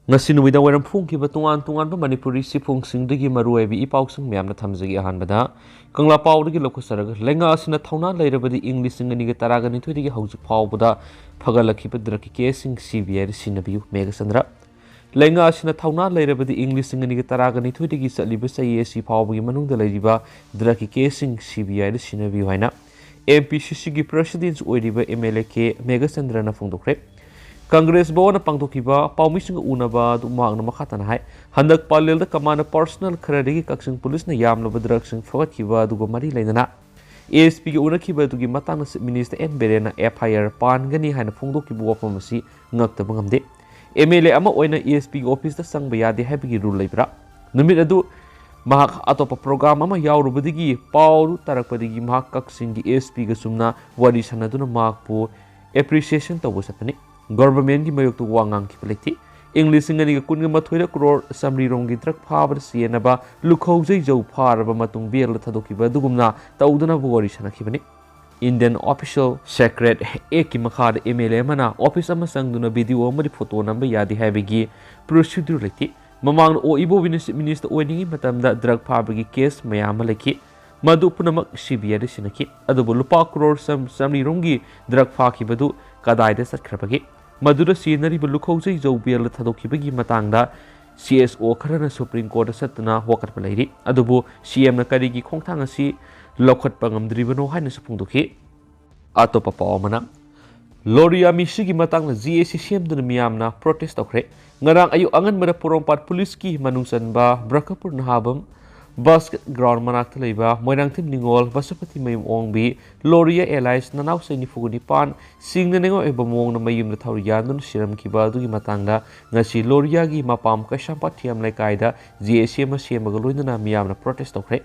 ngasi nuida waram phungkiba tungan manipuri sifungsingdagi maruaibi ipausing myamna thamjagi ahanbada kangla pawdagi lokusaraga lenga asina thauna leirabadi inglising aniga taraga nithoidagi haujuk phawbada phagalakhiba draki kesing CBI sinabiu megasandra lenga asina thauna leirabadi inglising aniga taraga nithoidagi satliba sayesi phawbagi manungda leiriba draki kesing CBI sinabiu haina MPCC gi president oiriba MLA ke megasandra na phungdokre Congress bawa pangtokiba paumising unaba dumang na makatan hai handak palel da kamana personal kharagi kaksing police na yamna badraksing fogat kiba dugo mari lainana ASP gi una kiba dugi matang na minister en berena FIR pan gani haina phungdo ki buwa pamasi ngakta bangamde MLA ama oina ASP gi office da sang bayade habi rule laibra numit adu mahak atopa program ama yaurubadigi pauru tarakpadigi mahak kaksing gi ASP ga sumna wari sanaduna mahakpu appreciation tabu sapani Government की मयोग तो वांगांग की पलेती English इंगनी का कुन मथोइरा crore summary रोंगी truck फाबर सियनबा लुखौजै जौ फारबा मतुंग bell थदोकिबा दुगुमना तौदना बोरी सनखिबनी Indian official secret ए की मखाद MLA मना office अमा संगदुना वीडियो अमरी फोटो नंबर यादि हैबिगी प्रोसीड्यूर लेती ममांग ओ इबो मिनिस्टर ओइनिंगी मतमदा ड्रग फाबगी केस मयाम लेखि मधु पुनमक CBI सिनखि अदुबु लुपा करोड़ समरी रोंगी ड्रग फाखिबदु कदाइदा सत्खरबगी मधुर सीनरी लुखौजै जौ बेल थदोखिबगी मतंगदा CSO खरना सुप्रीम कोर्ट सत्तना वकटप लेरि अदुबु CM ना करिगी खोंथांग असि लौखटप ngamdribano हाइना सुफुंदोखि अतोपा पावमना लोरिया मिसिगी मतंगना GAC सेमदुना मियामना प्रोटेस्ट तौखरे ngarang ayu anganbada porongpat police की मनुंगसनबा ब्रकपुर नहाबम basket ground manak leiba moirang tim ningol basupati mayum ongbi loria allies nanaw saini fuguni pan singna nengo ebamong na mayum na thawriya nun siram kiba dugi matangda ngasi loria gi mapam kasampa thiam lai kaida GAC ma semaga loinana miyam na protest tokre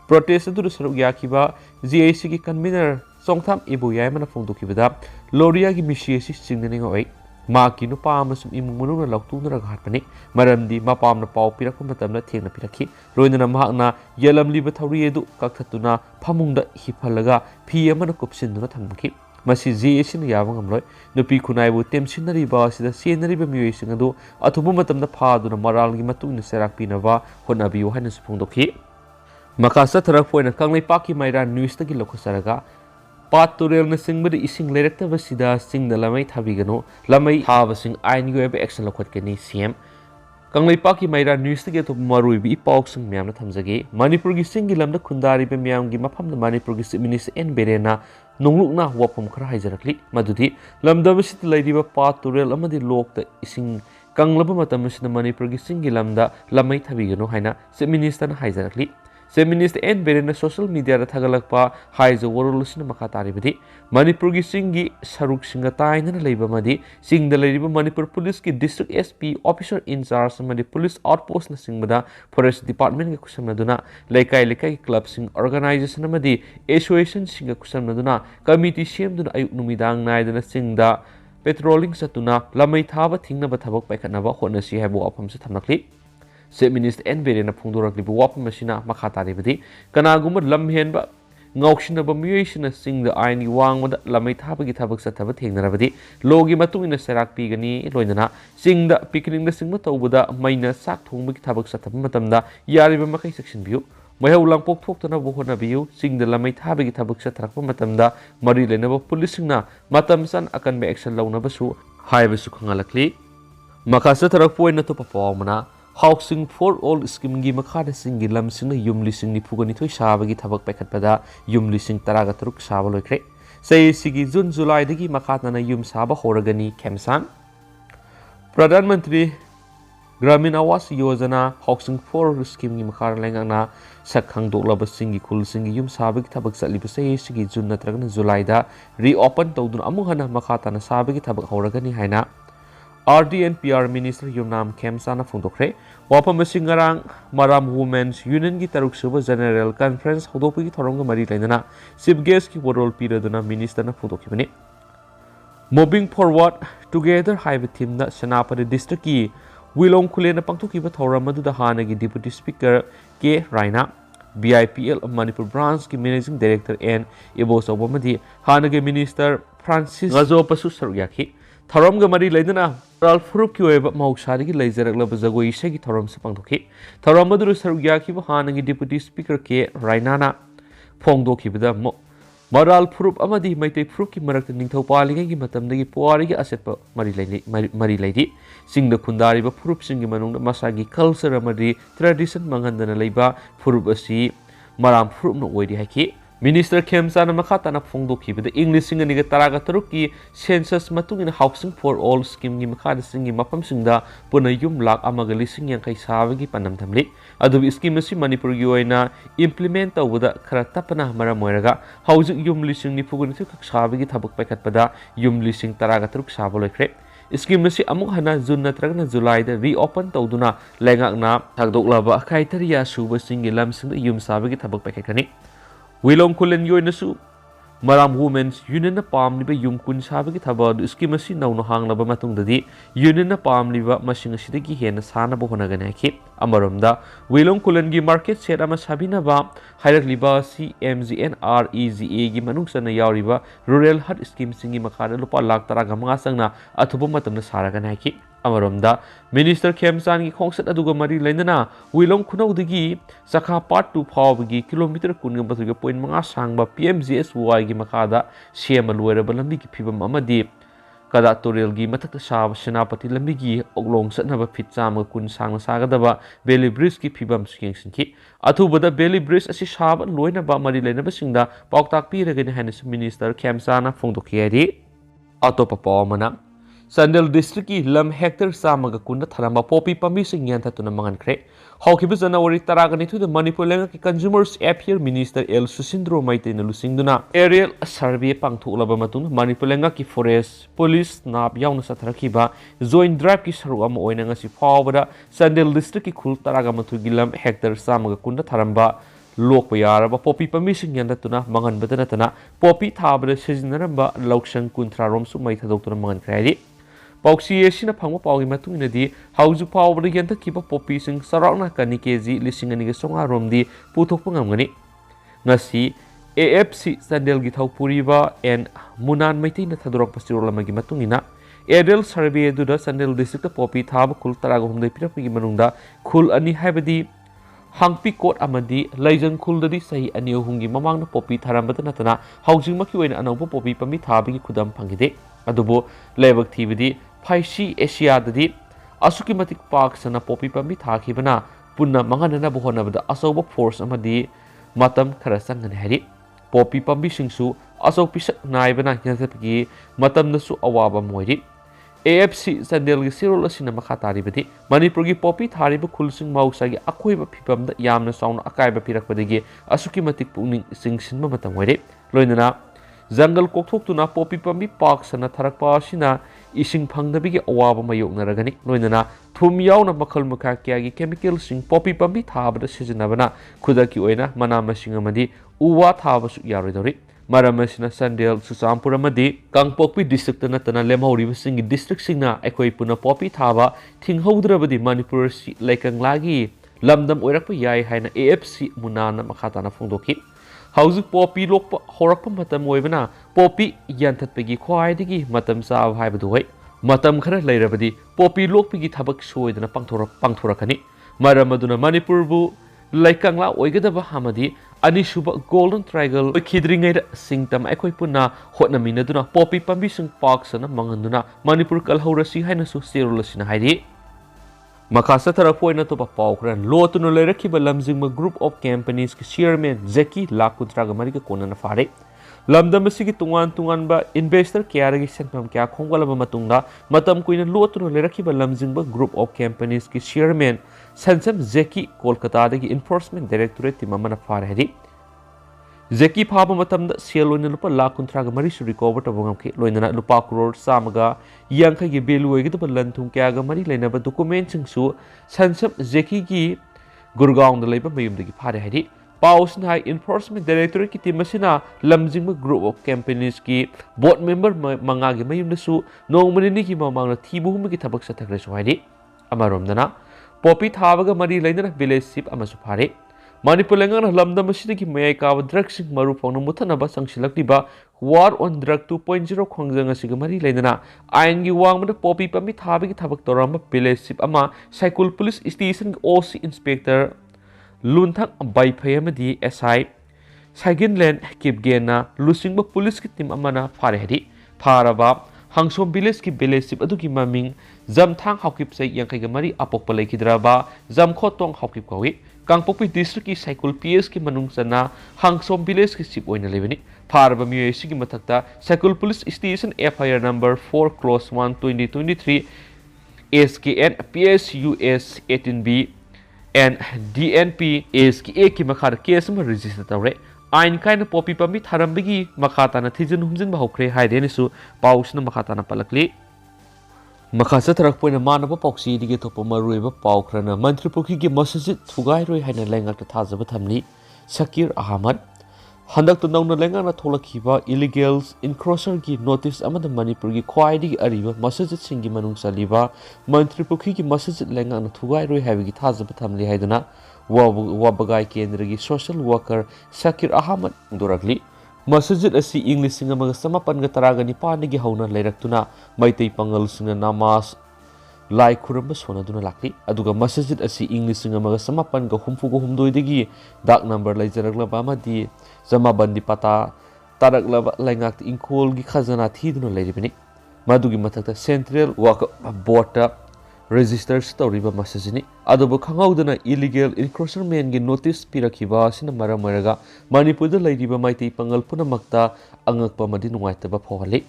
protest adu saruk yakiba GAC gi convener songtham ibu yai mana phongdukibada loria gi misiasi singna nengo ai माकी नुपामसुम इमुंग मनुना लौतुनरा घाटपने मरमदी मपामना पाव पिरकप मतमना थेंगना पिरखि रोइनना महाकना यलमलिब थौरिएदु कक्थतुना फमुंगदा हिफलगा फी अमना कुपसिनदुना थंगमखि मसी GAC न याबा ngamloi नुपी खुनाइबु टेमसिनरिबा सिदा सेनरिबा मियोइसिंग अदु अथुबु मतमना फादुना मरालगी मतुंगना सेराक पिनबा होनाबियो हाइना सुफुंगदोखि मकासा थरक पोइना कंगलै पाकी Myra news तगी लखसरगा पात तुरेल न सिंगबद इसिंग लेरक्तब सिदा सिंग the लमै थाबिगनो लमै थाबसिंग आइन गो एब action लखतकनी CM कंगलै पाकी माइरा न्यूज तगे तो मरुइबि पाउक्सिंग म्यामना थमजगे मणिपुर गी सिंग गी लमदा खुंदारि बे म्याम गी मफम द मणिपुर गी मिनिस्टर एन बेरेना नोंगलुकना वपम खरा हाइजरकली मदुदि लमदब सित लैदिबा पात तुरेल अमदि लोक द इसिंग कंगलब मतम सिन मणिपुर गी सिंग गी लमदा लमै थाबिगनो हाइना से मिनिस्टर न हाइजरकली से मिनिस्टर एन बेरेना सोशल मीडिया दा थगलकपा हाइज वरोलसिन मखा तारिबदि मणिपुर गी सिंगी सरुक सिंग ताइनना लेबा मदि सिंग द लेरिबा मणिपुर पुलिस की डिस्ट्रिक्ट SP ऑफिसर इंचार्ज मदि पुलिस आउटपोस्ट न सिंगबदा फॉरेस्ट डिपार्टमेंट के कुसमनदुना लेकाई क्लब सिंग ऑर्गेनाइजेशन मदि एसोसिएशन सिंग कुसमनदुना कमिटी सेमदुना अयुक नुमिदांग नायदना सिंगदा पेट्रोलिंग सतुना लमै थाबा थिंगनबा थबक पाइखनबा होनसी हैबो अफमसे थमनखली से मिनिस्टर एन बेरेना फुंदोरकलिबु वापम मसिना मखा तारिबदि कनागुम लमहेनबा ngaukshinaba miyoi sing the aini wangmada lamai thabagi thabak sathaba thengnarabadi logi matungina serak pigani loinana sing the picking the singma tawbuda maina sak thongbagi thabak sathaba matamda yariba makai section view mahau langpok thoktana bohona view sing the lamai thabagi thabak sathrakpa matamda mari lenaba policingna matam san akan be action launaba su haibasu khangalakli makasa tharak point na to papawmana Housing for all scheme gi makhada singi lam singna yum lising ni phugani thoi sabagi thabak paikhatpada yum lising taraga turuk saba loikre sei sigi June July dagi makhata na yum saba horagani kemsan Pradhan Mantri Gramin Awas Yojana Housing for scheme gi makhara lengana sakhang doklaba singi khul singi yum sabagi thabak satliba sei sigi June natragana July da reopen tawdun amu hana makhata na sabagi thabak horagani haina RD and PR Minister Yumnam Kemsana Fundokre, Wapa Masingarang, Maram Women's Union Gitaruk Suba General Conference, Hodopi Toronga Marilena, Sibgeski World Piraduna Minister Fundokimini. Moving forward, together Hive Team that Sanapa District Key, Wilong Kulena Pangtukiba Toramadu the Hanagi Deputy Speaker K. Raina, BIPL of Manipur Branch Managing Director and Ibos Obamadi, Hanagi Minister Francis Gazopasu Saryaki. थौरम मरी लेना morale फुरुप की मौसादी लेजरब जगोई की थौरम से पांथोखी थौरम सरुक याखिब हानगी deputy speaker के रायनाना फोंदोखिबदा morale फुरुप Meitei फुरुप की मरक निंथौ पालिंगै मतमदगी पुवारी असेप मरी लेदी सिंग खुंदारिब फुरुप सिंग मनुंग मसागी कल्चर ट्रेडिशन मंगंदना लेबा फुरुप असी मराम फुरुप न ओइरि हाइखि मिनिस्टर खेमचान मखा ताना फोंदोखिबदा इंग्लिश सिंग निग तरागा तरुक की सेंसस मतुंगिन हाउसिंग फॉर ऑल स्कीम की मखा सिंग मफम सिंगदा पुना युम लाख अमगा लिसिंग यांखै साबगी पन्नम थमली अदुबि स्कीम असि मणिपुर की ओइना इम्प्लीमेंट तौबदा खरा तपना मरम ओइरगा हौजिक युम लिसिंग निफुगुनिथु साबगी थबक पैखतपदा युम लिसिंग तरागा तरुक साब लोइख्रे स्कीम असि अमुक हना जून नत्रगना जुलाई दा रीओपन तौदुना लेंगाकना थागदोकलाबा अखाइतरिया सुब सिंग लमसिंग युम साबगी थबक पैखखनि विलोंग खुलन योइनसु मराम वुमेन्स यूनियन पामलिबा युम कुन साबगी थबा स्कीम असि नौनो हांगलबा मतुंगददी यूनियन पामलिबा मसिंग असिदगी हेन सानबो होनगने खि अमरमदा विलोंग खुलन की मार्केट सेट अमा साबिनबा हाइरकलिबा CMGNREGA की मनुंगसना यावरिबा रूरल हट स्कीम सिंगी मखादा लुपा लाख तरागा मंगा संगना अथुबो मतमना सारगने खि अमरमदा मिनिस्टर खेमचान की खोंसत अदुगा मरी लेना विलोंग खुनौदगी सखा पार्ट 2 फावगी किलोमीटर कुनगा बथुगा पॉइंट मंगा सांगबा PMGSY की मखादा सेम लोयरबा लंबी की फिबम अमदी कदा तोरेल की मथक साब सेनापति लंबी की ओगलोंग सतनबा फिट चाम कुन सांग सागदबा बेली ब्रिज की फिबम सिंखि अथुबदा बेली ब्रिज असि साब लोइनबा मरी लेनबा सिंगदा पाउताक पीरगने हाइनस मिनिस्टर खेमचाना फोंदोखियारी अतोपा पावमना संडल डिस्ट्रिक्ट की लम हेक्टर चामग कुन थरम पोपी पमी सिंग यांथतुना मंगनख्रे हौखिब जनवरी तरागनिथुद मणिपुर लेंग की consumers affair minister L Susindro मैतेन लुसिंगदुना एरियल सर्वे पांथोकलब मतुंग मणिपुर लेंग की फॉरेस्ट पुलिस नाप याउन सथरखिबा जॉइंट ड्राइव की सरुक अम ओइना ngasi फावबदा संडल डिस्ट्रिक्ट की खुल तरागमथुगी लम हेक्टर चामग कुन थरमबा लोक यारबा पोपी पमी सिंग यांथतुना मंगनबद नतना पोपी थाबद सिजनरबा लौक्सन कुंथ्रारोम सु मै थदोक्तुना मंगनख्रेदि पौक्सी एसिना फंगो पाउगी मतुंगिनदी हाउजु पावबद यंतकिबा पोपी सिंग सराउना कनि केजी लिसिंग अनिगे सोंगा रोमदी पुथोकप ngamgani ngasi AFC संडेल की थौपुरीबा एन मुनान मैतेना थदोरक पसिरोलमगी मतुंगिना एडल सर्वे दुदा संडेल डिस्ट्रिक्ट पोपी थाब खुल तराग हमदै पिरपगी मनुंगदा खुल अनि हाइबदी हांगपी कोट अमदी लैजंग खुलददी सही अनि अहुंगी ममांगना पोपी थारमबद नतना हाउजिंगमकी ओइना अनौबो पोपी पमी थाबगी खुदम फंगिदे अदुबो लेबक थीबदी फाइसी एशियाददी असुकी मतिक पाक सना पोपी पमी थाखिबना पुन्ना मंगनना बहोनबदा असौबो फोर्स अमदी मतम खरा संगने हरि पोपी पमी सिंगसु असौ पिसक नाइबना यंथपगी मतमनसु अवाबा मोइरि AFC संडेल की सिरोल असिना मखा तारिबदी मणिपुर की पोपी थारिब खुलसिंग मौसागी अखोइबा फिबमदा यामना साउना अकाइबा पिरकपदगी असुकी मतिक पुनिंग सिंगसिनबा मतम ओइरे लोइनना जंगल कोकथोक्तुना पोपी पमी पाक सना थरकपा असिना इसिंग फंगदबिगी अवाबा मायोगनरगनी लोइनना थुम याउना मखल मखा क्यागी केमिकल सिंग पोपी पमी थाबदा सिजनबना खुदकी ओइना मना मसिंग अमदी उवा थाबसु यारोइदोरि मरम असिना संडेल चुरचांदपुर अमदी कांगपोकपी डिस्ट्रिक्ट नतना लेमहौरिबा सिंगी डिस्ट्रिक्ट सिंगना अखोइ पुना पोपी थाबा थिंगहौद्रबदी मणिपुर लैकंगलागी लमदम ओइरकपा याय हाइना AFC मुनाना मखाताना फोंदोखि हौजिक पोपी लोक होरक मतम ओइबना पोपी यांथतपगी ख्वाइदगी मतम चाब हाइबदु होय मतम खरा लैरबदी पोपी लोकपगी थबक सोइदना पांथोरकनी मरम अदुना मणिपुरबु लैकंगला ओइगदबा हमदी अनिसुब गोल्डन ट्रायंगल खिद्रिंगैद सिंगतम अखोइ पुन्ना होटनमिनदुना पोपी पम्बी सिंग पार्क सना मंगनदुना मणिपुर कलहौरसी हाइनसु सेरुलसिना हाइरि मखासा तरफोइना तो पाउखरन लोतुन लेरखिबा लमजिंग ग्रुप ऑफ कंपनीज की चेयरमैन जेकी लाकुंत्रा मरी कोनना फारे लमदम की तुंगान तुंगानबा इन्वेस्टर क्यारगी सेंफम क्या खोंगलबा मतुंगा मतम कुइना लोतुन लेरखिबा लमजिंग ग्रुप ऑफ कंपनीज की चेयरमैन संसम जेकी कोलकाता दगी इन्फोर्समेंट डायरेक्टोरेट तिममना फारे हरि जेकी फाबा मतमदा सेल ओइना लुपा लाख कुंथ्रागा मरीसु रिकवर तबंगमखि लोइना लुपा करोड़ सामगा यांखैगी बेलु ओइगदबा लंथुम क्यागा मरी लेनबा डॉक्यूमेंट सिंगसु संसम जेकी की गुरगांव द लेबा मयुमदगी फारे हरि पाउसन हाई इन्फोर्समेंट डायरेक्टोरेट की टीम असिना लमजिंग ग्रुप ऑफ कंपनीज की बोर्ड मेंबर मंगागी मयुमदसु नोंगमनिनी की ममांगना थीबुहुमगी थबक सथखरेसु हाइरि अमरोमदना पोपी थाबगा मरी लेना विलेज शिप अमसु फारे Manipur Lengan Lamda Mashiki Mayaka Drugsing Maru Pong Mutanaba Sangshilakiba War on Drug 2.0 Kongzanga Sigamari Lenana Ayangi Wang the Poppy Pamit Habik Tabak Torama Pilesip Ama Cycle Police Station OC Inspector Lunthak Baipayamadi SI Saginland Kipgena Lusingba Police Team Amana Farehdi Paraba Hangsom Village ki Village Aduki Maming Zamthang Hawkip say Yankagamari Apopale Kidraba Zamkhotong Hawkip Kawi Kangpopi District ki Cycle PS ki Manung Sana Hangsom Village ki Sip Oina Leveni Paraba Muesi ki Matakta Cycle Police Station FIR number 4 Close 1 2023 SKN PSUS 18B and DNP SKA ki Makar case register tawre Ain kind popi pami tharambigi makata na thijin humjin ba hokre haide su paus na makata na palakli makasa tarak poina manaba pauksi dige topa maruiba paukrana mantri pukhi gi masjid thugai roi haina lenga ta thajaba thamni Shakir Ahmad handak to nongna lenga na tholakhiba illegals encroacher gi notice amada Manipur gi khwai digi ariba masjid singi manung saliba mantri pukhi gi masjid lenga na thugai roi habi gi thajaba thamli haiduna Wabagai Kendra social worker Shakir Ahmad Duragli Masjid asi English singa mga samapan ga taraga ni panigi hauna lairaktuna maitay pangal singa namas lai kuramba sona duna lakli aduga masjid asi English singa mga samapan ga humfu go humdoi digi dak number lai jaraglaba amadi zama bandi pata taraglaba laingak inkol gi khazana thiduna lairibini madugi matakta Central Work Board register story ba masajini adobo khangaudana illegal encroachment men gi notice pirakhiba sina maramaraga Manipur da lairiba maitei pangal punamakta angakpa madi nungaitaba phawali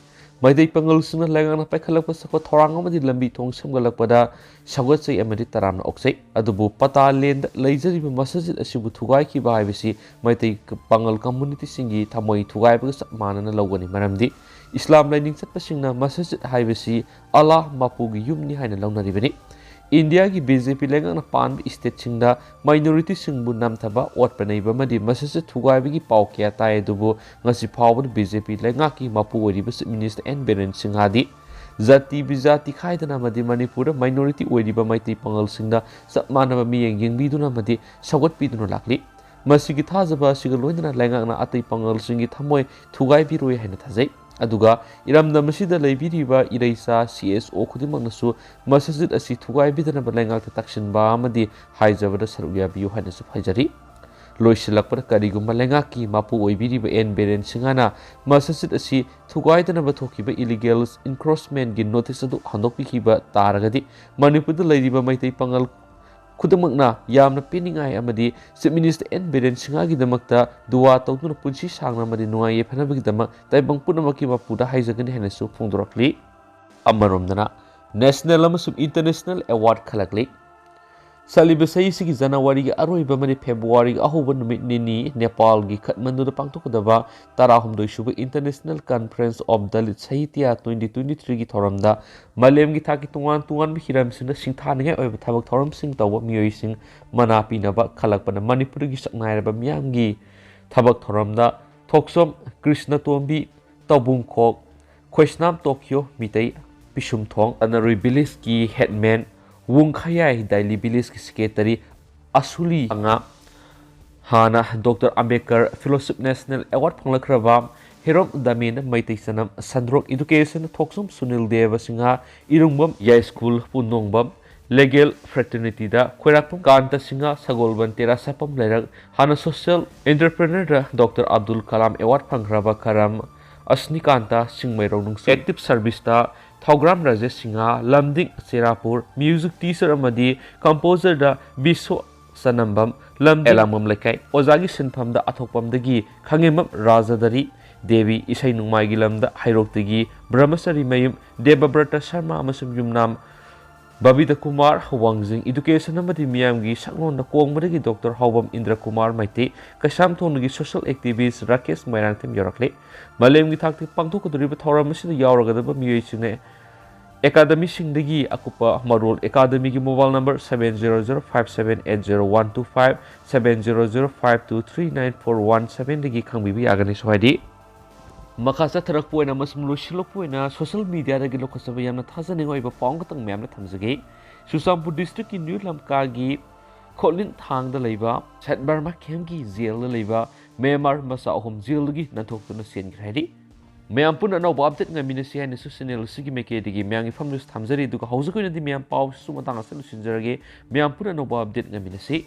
maitei pangal sina langana paikhalakpa sako thorang amadi lambi thong samgalakpada sagotsai amadi taramna oksai adobo pata lend laijariba masajid asibu thugai ki ba haibisi maitei pangal community singi thamoi thugai ba manana lawgani maramdi Islam Lining Satpasingna Masjid Haibasi Allah Mapugi Yumni Haina Launaribani India ki BJP Lengang na Pan State Singda Minority Singbu Namtaba Ot Panaiba Madi Masjid Thugaibigi Pau Kya Tae Dubu Ngasi Pawbud BJP Lengaki Mapu Oribas Minister N Beren Singhadi Zati Bizati Khaidana Madi Manipur Minority Oriba Maiti Pangal Singda Sapmanaba Miyang Yingbiduna Madi Sagot Piduna Lakli Masigi Thazaba Sigaloidana Lengang na Atay Pangal Singi Thamoy Thugaibiroi Haina Thazai aduga iramda masida leibiriba ireisa CSO khudimangnasu masjid asi thugai bidana balengak ta takshin ba amadi haijabada sarugya biyu hanasu haijari loisilakpar karigumba lengaki mapu oibiriba en beren singana masjid asi thugai dana bathokiba illegals encroachment gi notice adu handokpikiba taragadi Manipur da leiriba maitai pangal Kudamakna yamna piningai amadi Chief Minister N Beren Singagi damakta duwa tawtuna punsi sangna amadi nungai phanabagi damak taibang punamaki mapuda haijagani henasu phongdorakli amaromdana national amasum international award khalakli Saliba sayisi ki January gi aroiba mani February gi ahoba numit nini Nepal gi Kathmandu da pangtokdaba tarahumdoi suba International Conference of Dalit Sahitya 2023 gi thoramda malem gi thaki tungan bi hiram singda singthaningai oiba thabak thoram sing tawba miyoi sing mana pinaba khalakpana Manipur gi saknairaba miyam gi thabak thoramda Thoksom Krishna Tombi Tabungkhok Khoisnam Tokyo mitai Pisum Thong Anarui Village ki headman Wung Khayai Daily Village ki secretary Asuli anga hana Dr. Ambedkar Fellowship National Award phanglakraba Herom Damin Maitai Sanam Sandrok Education Thoksom Sunil Deva Singha Irungbam Yai School Punongbam Legal Fraternity da Khoirapum Kanta Singha Sagolban Tera Sapam Lerak hana Social Entrepreneur da Dr. Abdul Kalam Award phangraba Karam Asnikanta Singmairong Nungsu Active Service da Thogram Rajesh Singha Lamding Serapur Music Teacher Amadi Composer da Biso Sanambam Lam Elamam Lekai Ozagi Sinpam da Athokpam dagi Khangimam Rajadari Devi Isai Nungmai Gilam da Hairok dagi Brahmasari Mayum Debabrata Sharma Amasum Yumnam Babita Kumar Wangjing Education Amadi Miyamgi Sangon da Kongmadagi Dr. Hawam Indra Kumar Maite Kasam Thonagi Social Activist Rakesh Mairangtim Yorakle Malemgi Thakti Pangtokadriba Thoramasida Yauragadaba Miyoi Academy Singdagi Akupa Marul Academy ki mobile number 70057802125 700523941 dagi khangbibi agani sohadi makasa tharak poina masum lushilo poina social media dagi lokasaba yamna thajani oiba paung katang myamna thamjage Churchandpur district ki New Lamka gi choline Thang leiba Chet Burma Kemki jail leiba Myanmar masa ahom jail gi nanthoktuna chenkhre hairi Myam pun no update ngamina si haina channel sigi meke digi myang ifam news thamjari duka haujukoina di myam pau sumatang asel sinjarage myam pun no update ngamina si